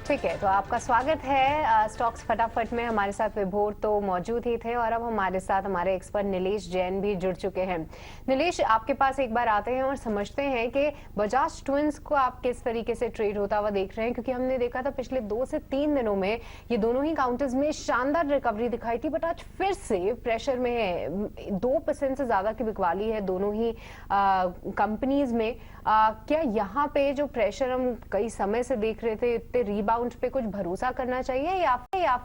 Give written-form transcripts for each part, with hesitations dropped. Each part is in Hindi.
ठीक है, तो आपका स्वागत है स्टॉक्स फटाफट में। हमारे साथ विभोर तो मौजूद ही थे और अब हमारे साथ हमारे एक्सपर्ट नीलेश जैन भी जुड़ चुके हैं। नीलेश, आपके पास एक बार आते हैं और समझते हैं कि बजाज ट्विंस को आप किस तरीके से ट्रेड होता हुआ देख रहे हैं, क्योंकि हमने देखा था पिछले 2 से 3 दिनों में ये दोनों ही काउंटर्स में शानदार रिकवरी दिखाई थी, बट आज फिर से प्रेशर में है। 2% से ज्यादा की बिकवाली है दोनों ही कंपनीज में। क्या यहाँ पे जो प्रेशर हम कई समय से देख रहे थे, इतने रीबाउंड पे कुछ भरोसा करना चाहिए या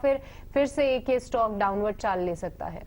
फिर से एक ये स्टॉक डाउनवर्ड चाल ले सकता है?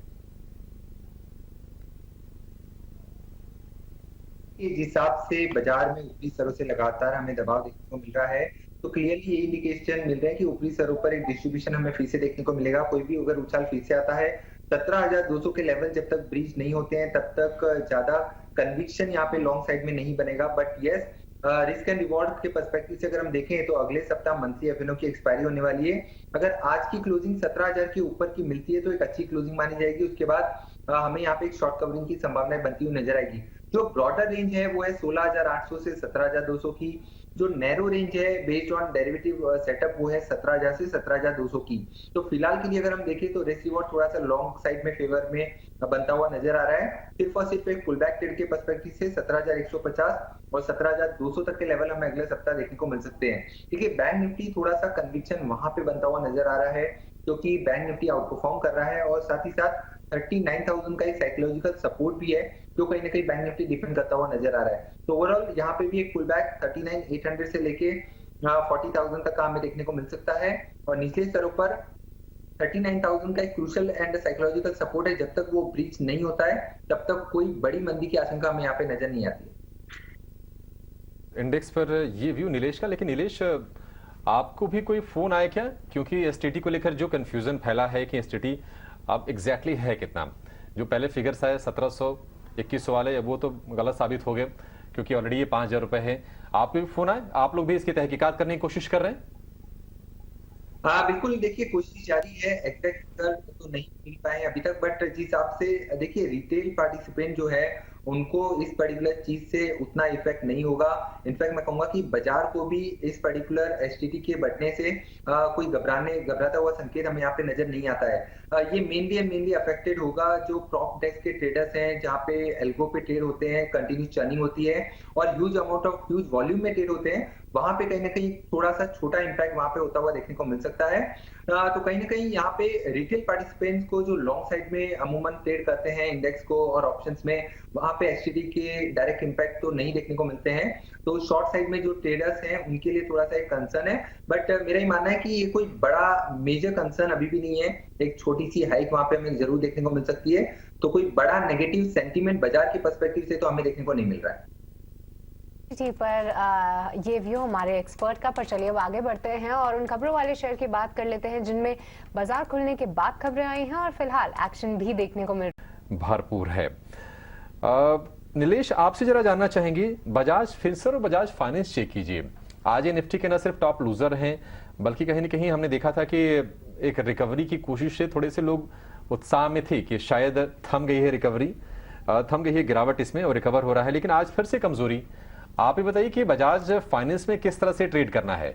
जिस हिसाब से बाजार में ऊपरी स्तरों से लगातार हमें दबाव देखने को मिल रहा है, तो क्लियरली ये इंडिकेशन मिल रहा है कि ऊपरी स्तरों पर एक डिस्ट्रीब्यूशन हमें फिर से देखने को मिलेगा। कोई भी अगर उछाल फिर से आता है 17,200 के लेवल जब तक ब्रीच नहीं होते हैं तब तक ज्यादा कन्विक्शन यहाँ पे लॉन्ग साइड में नहीं बनेगा। But yes, risk and reward के पर्सपेक्टिव से अगर हम देखें तो अगले सप्ताह मंथली एफएनओ की एक्सपायरी होने वाली है। अगर आज की क्लोजिंग 17,000 के ऊपर की मिलती है तो एक अच्छी क्लोजिंग मानी जाएगी। उसके बाद हमें यहाँ पे एक शॉर्ट कवरिंग की संभावनाएं बनती हुई नजर आएगी। जो ब्रॉडर रेंज है वो है 16,800 से 17,200 की। जो नैरो रेंज है बेस्ड ऑन डेरिवेटिव सेटअप वो है 17,000 से 17,200 की। तो फिलहाल के लिए अगर हम देखें तो रिस्क रिवॉर्ड थोड़ा सा लॉन्ग साइड में फेवर में बनता हुआ नजर आ रहा है। सिर्फ और सिर्फ एक पुल बैक ट्रेड के पर्सपेक्टिव से 17,150 और 17,200 तक के लेवल हमें अगले सप्ताह देखने को मिल सकते हैं। देखिए, बैंक निफ्टी थोड़ा सा कन्विक्शन वहां पे बनता हुआ नजर आ रहा है, क्योंकि बैंक निफ्टी आउट परफॉर्म कर रहा है और साथ ही साथ 39,000 का एक साइकोलॉजिकल सपोर्ट भी है जो कहीं ना कहीं बैंक निफ्टी डिफेंड करता हुआ नजर आ रहा है। तो ओवरऑल यहाँ पे भी एक पुल बैक 39,800 से लेके 40,000 तक का हमें देखने को मिल सकता है और निचले स्तरों पर 39,000 का एक क्रूशियल एंड साइकोलॉजिकल सपोर्ट है। जब तक वो ब्रीच नहीं होता है तब तक कोई बड़ी मंदी की आशंका हमें यहाँ पे नजर नहीं आती है। इंडेक्स पर ये व्यू नीलेश का। लेकिन नीलेश, आपको भी कोई फोन आया क्या? क्योंकि एसटीटी को लेकर जो कंफ्यूजन फैला है कि एसटीटी अब एग्जैक्टली है कितना, जो पहले फिगर्स आए 1700 2100 वाले, वो तो गलत साबित हो गए क्योंकि ऑलरेडी ये 5,000 रुपए है। आपको भी फोन आए? आप लोग भी इसकी तहकीकात करने की कोशिश कर रहे हैं? हाँ बिल्कुल, देखिए कोशिश जारी है। एग्जैक्ट रिजल्ट तो नहीं मिल पाए अभी तक, बट जिस हिसाब से देखिए रिटेल पार्टिसिपेंट जो है उनको इस पर्टिकुलर चीज से उतना इफेक्ट नहीं होगा। इनफैक्ट मैं कहूंगा कि बाजार को भी इस पर्टिकुलर एसटीटी के बढ़ने से कोई घबराता हुआ संकेत हमें यहाँ पे नजर नहीं आता है। ये मेनली अफेक्टेड होगा जो प्रॉप डेस्क के ट्रेडर्स हैं, जहाँ पे एल्गो पे ट्रेड होते हैं, कंटिन्यूस चर्निंग होती है और ह्यूज वॉल्यूम में ट्रेड होते हैं। वहां पे कहीं ना कहीं थोड़ा सा छोटा इंपैक्ट वहां पे होता हुआ देखने को मिल सकता है। तो कहीं ना कहीं यहाँ पे रिटेल पार्टिसिपेंट्स को जो लॉन्ग साइड में अमूमन ट्रेड करते हैं इंडेक्स को और ऑप्शंस में, वहां पे एसटीटी के डायरेक्ट इंपैक्ट तो नहीं देखने को मिलते हैं। तो शॉर्ट साइड में जो ट्रेडर्स हैं उनके लिए थोड़ा सा एक कंसर्न है, बट मेरा ही मानना है कि ये कोई बड़ा मेजर कंसर्न अभी भी नहीं है। एक छोटी सी हाइक वहां पे हमें जरूर देखने को मिल सकती है, तो कोई बड़ा नेगेटिव सेंटीमेंट बाजार के पर्सपेक्टिव से तो हमें देखने को नहीं मिल रहा है। जी, पर ये व्यू हमारे एक्सपर्ट का। पर चलिए अब आगे बढ़ते हैं और उन खबरों वाले शेयर की बात कर लेते हैं जिनमें बाजार खुलने के बाद खबरें आई हैं और फिलहाल एक्शन भी देखने को मिल भरपूर है। नीलेश, आपसे जरा जानना चाहेंगे, बजाज फिनसर्व और बजाज फाइनेंस चेक कीजिए। आज ये निफ्टी के न सिर्फ टॉप लूजर हैं, बल्कि कहीं न कहीं हमने देखा था कि एक रिकवरी की कोशिश से थोड़े से लोग उत्साह में थे कि शायद थम गई है रिकवरी, थम गई है गिरावट इसमें और रिकवर हो रहा है, लेकिन आज फिर से कमजोरी। आप ही बताइए कि बजाज फाइनेंस में किस तरह से ट्रेड करना है?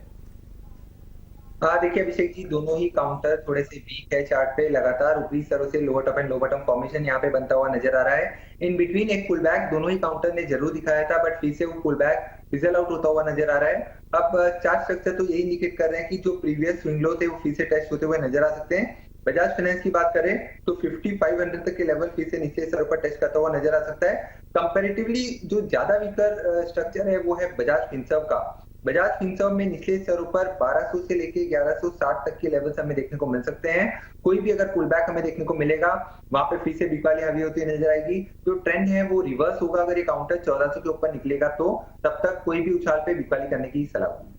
देखिए अभिषेक जी, दोनों ही काउंटर थोड़े से वीक है। चार्ट पे लगातार ऊपरी स्तरों से lower top and lower bottom formation यहाँ पे बनता हुआ नजर आ रहा है। इन बिटवीन एक पुल बैक दोनों ही काउंटर ने जरूर दिखाया था, बट फिर से वो पुल बैक फिजल आउट होता हुआ नजर आ रहा है। अब चार्ट स्ट्रक्चर तो यही इंडिकेट कर रहे हैं कि जो प्रीवियस स्विंग लो थे वो फिर से टेस्ट होते हुए नजर आ सकते हैं। बजाज फाइनेंस की बात करें तो 5500 तक के लेवल फिर से निचले स्तर पर टेस्ट करता हुआ नजर आ सकता है। कंपैरेटिवली जो ज्यादा वीकर स्ट्रक्चर है वो है बजाज फिनसर्व का। बजाज फिनसर्व में निचले स्तरों पर 1200 से लेके 1160 तक के लेवल्स हमें देखने को मिल सकते हैं। कोई भी अगर पुल बैक हमें देखने को मिलेगा वहां पे फिर से बिकवाली हावी होती नजर आएगी। जो ट्रेंड है वो रिवर्स होगा अगर ये काउंटर 1400 के ऊपर निकलेगा, तो तब तक कोई भी उछाल पे बिकवाली करने की सलाह होगी।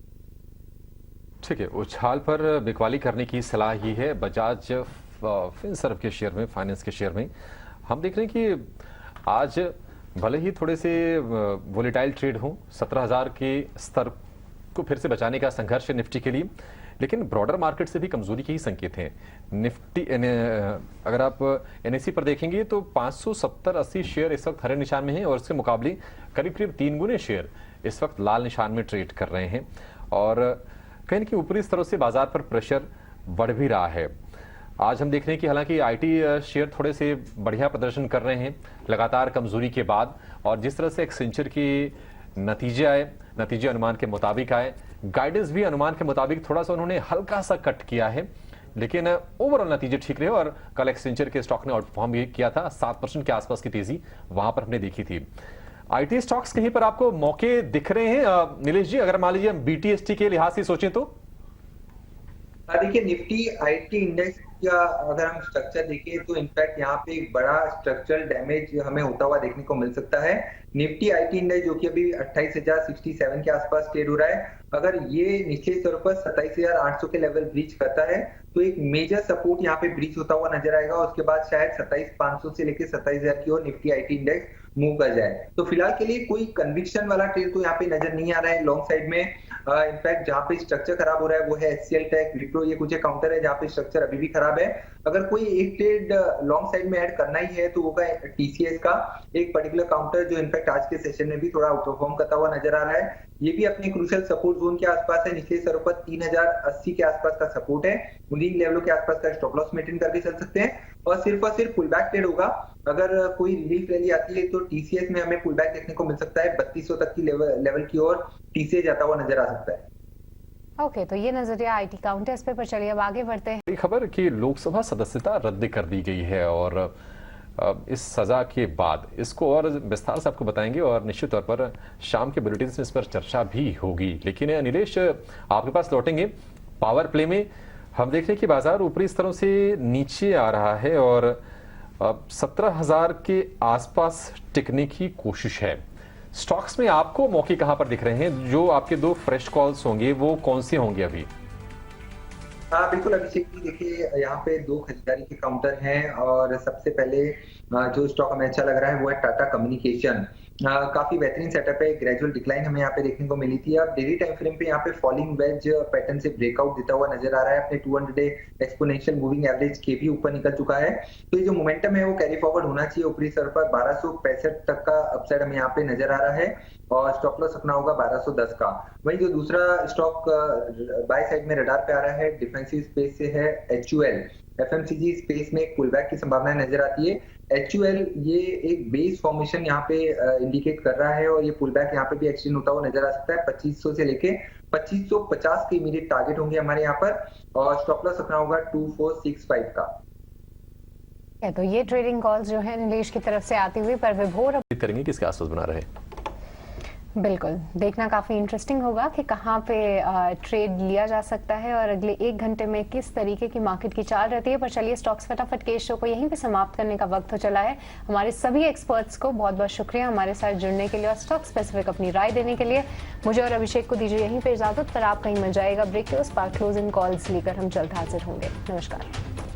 ठीक है, उछाल पर बिकवाली करने की सलाह ही है बजाज फिनसर्व के शेयर में, फाइनेंस के शेयर में। हम देख रहे हैं कि आज भले ही थोड़े से वोलेटाइल ट्रेड हो, 17,000 के स्तर को फिर से बचाने का संघर्ष है निफ्टी के लिए, लेकिन ब्रॉडर मार्केट से भी कमजोरी के ही संकेत हैं। निफ्टी अगर आप एनएससी पर देखेंगे तो 570-80 शेयर इस वक्त हरे निशान में हैं और इसके मुकाबले करीब करीब 3 गुने शेयर इस वक्त लाल निशान में ट्रेड कर रहे हैं। और कहीं ना कहीं ऊपरी स्तरों से बाजार पर प्रेशर बढ़ भी रहा है। आज हम देख रहे हैं कि हालांकि आईटी शेयर थोड़े से बढ़िया प्रदर्शन कर रहे हैं लगातार कमजोरी के बाद, और जिस तरह से एक्सेंचर की नतीजे आए, नतीजे अनुमान के मुताबिक आए, गाइडेंस भी अनुमान के मुताबिक थोड़ा सा उन्होंने हल्का सा कट किया है, लेकिन ओवरऑल नतीजे ठीक रहे। और कल एक्सेंचर के स्टॉक ने आउटपरफॉर्म भी किया था, 7% के आसपास की तेजी वहां पर हमने देखी थी। आईटी स्टॉक्स कहीं पर आपको मौके दिख रहे हैं नीलेश जी, अगर मान लीजिए हम बीटीएसटी के लिहाज से सोचें तो? देखिए, निफ्टी आईटी इंडेक्स का अगर हम स्ट्रक्चर देखें तो इनफैक्ट यहाँ पे एक बड़ा स्ट्रक्चरल डैमेज हमें होता हुआ देखने को मिल सकता है। निफ्टी आईटी इंडेक्स जो कि अभी 28,067 के आसपास ट्रेड हो रहा है, अगर ये निचले स्तर पर 27,800 के लेवल ब्रीच करता है तो एक मेजर सपोर्ट यहाँ पे ब्रीच होता हुआ नजर आएगा। उसके बाद शायद 27,500 से लेकर 27,000 की ओर निफ्टी आईटी इंडेक्स मूव कर जाए। तो फिलहाल के लिए कोई कन्विक्शन वाला ट्रेड तो यहाँ पे नजर नहीं आ रहा है लॉन्ग साइड में। इनफैक्ट जहाँ पे स्ट्रक्चर खराब हो रहा है वो है एचसीएल टेक, विप्रो, ये कुछ काउंटर है जहाँ पे स्ट्रक्चर अभी भी खराब है। अगर कोई एक ट्रेड लॉन्ग साइड में ऐड करना ही है तो होगा टीसीएस का एक पर्टिकुलर काउंटर, जो इनफैक्ट आज के सेशन में भी थोड़ा आउटपरफॉर्म करता हुआ नजर आ रहा है। ये भी अपने क्रूशियल सपोर्ट जोन के आसपास है, निचले स्तरों पर 3080 के आसपास का सपोर्ट है। उन्हीं लेवलों के आसपास का स्टॉप लॉस मेंटेन करके चल सकते हैं और सिर्फ पुल बैक ट्रेड होगा। अगर कोई रिलीफ रैली आती है तो टीसीएस में हमें पुल बैक देखने को मिल सकता है, 3200 तक की लेवल की ओर टीसीएस जाता हुआ नजर आ सकता है। ओके, तो ये नजरिया आईटी काउंटर्स पे, पर चलिए अब आगे बढ़ते हैं। बड़ी खबर कि लोकसभा सदस्यता रद्द कर दी गई है और इस सजा के बाद इसको और विस्तार से आपको बताएंगे और निश्चित तौर पर शाम के बुलेटिन में इस पर चर्चा भी होगी। लेकिन नीलेश, आपके पास लौटेंगे। पावर प्ले में हम देख रहे हैं कि बाजार ऊपरी स्तरों से नीचे आ रहा है और 17,000 के आसपास टिकने की कोशिश है। स्टॉक्स में आपको मौके कहां पर दिख रहे हैं? जो आपके दो फ्रेश कॉल्स होंगे वो कौन से होंगे अभी? हाँ बिल्कुल अभिषेक जी, देखिए यहाँ पे दो खरीदारी के काउंटर हैं और सबसे पहले जो स्टॉक हमें अच्छा लग रहा है वो है टाटा कम्युनिकेशन। काफी बेहतरीन सेटअप है, ग्रेजुअल डिक्लाइन हमें यहाँ पे देखने को मिली थी। अब डेली टाइम फ्रेम पे यहाँ पे फॉलिंग वेज पैटर्न से ब्रेकआउट देता हुआ नजर आ रहा है। अपने 200 डे एक्सपोनेंशियल मूविंग एवरेज के भी ऊपर निकल चुका है। तो ये जो मोमेंटम है वो कैरी फॉरवर्ड होना चाहिए। ऊपरी स्तर पर 1265 तक का अपसाइड हमें यहाँ पे नजर आ रहा है और स्टॉप लॉस रखना होगा 1210 का। वहीं जो दूसरा स्टॉक बाय साइड में रडार पे आ रहा है डिफेंसिव स्पेस से है एचयूएल। एफएमसीजी स्पेस में एक पुलबैक की संभावना नजर आती है। एचयूएल ये एक बेस फॉर्मेशन यहाँ पे इंडिकेट कर रहा है और ये पुलबैक यहाँ पे भी एक्सटेंड होता हुआ नजर आ सकता है। 2500 से लेके 2550 के इमीडिएट टारगेट होंगे हमारे यहाँ पर और स्टॉप लॉस रखना होगा 2465 का। तो ये ट्रेडिंग कॉल्स जो है नीलेश की तरफ से आती हुई, पर विभोर करेंगे किसके आसपास बना रहे? बिल्कुल देखना काफी इंटरेस्टिंग होगा कि कहाँ पे ट्रेड लिया जा सकता है और अगले एक घंटे में किस तरीके की मार्केट की चाल रहती है। पर चलिए स्टॉक्स फटाफट के शो को यहीं पे समाप्त करने का वक्त हो चला है। हमारे सभी एक्सपर्ट्स को बहुत बहुत शुक्रिया हमारे साथ जुड़ने के लिए और स्टॉक स्पेसिफिक अपनी राय देने के लिए। मुझे और अभिषेक को दीजिए यहीं पे इजाजत, पर आप कहीं मर जाएगा ब्रेक के उस पार क्लोजिंग कॉल्स लेकर हम जल्द हाजिर होंगे। नमस्कार।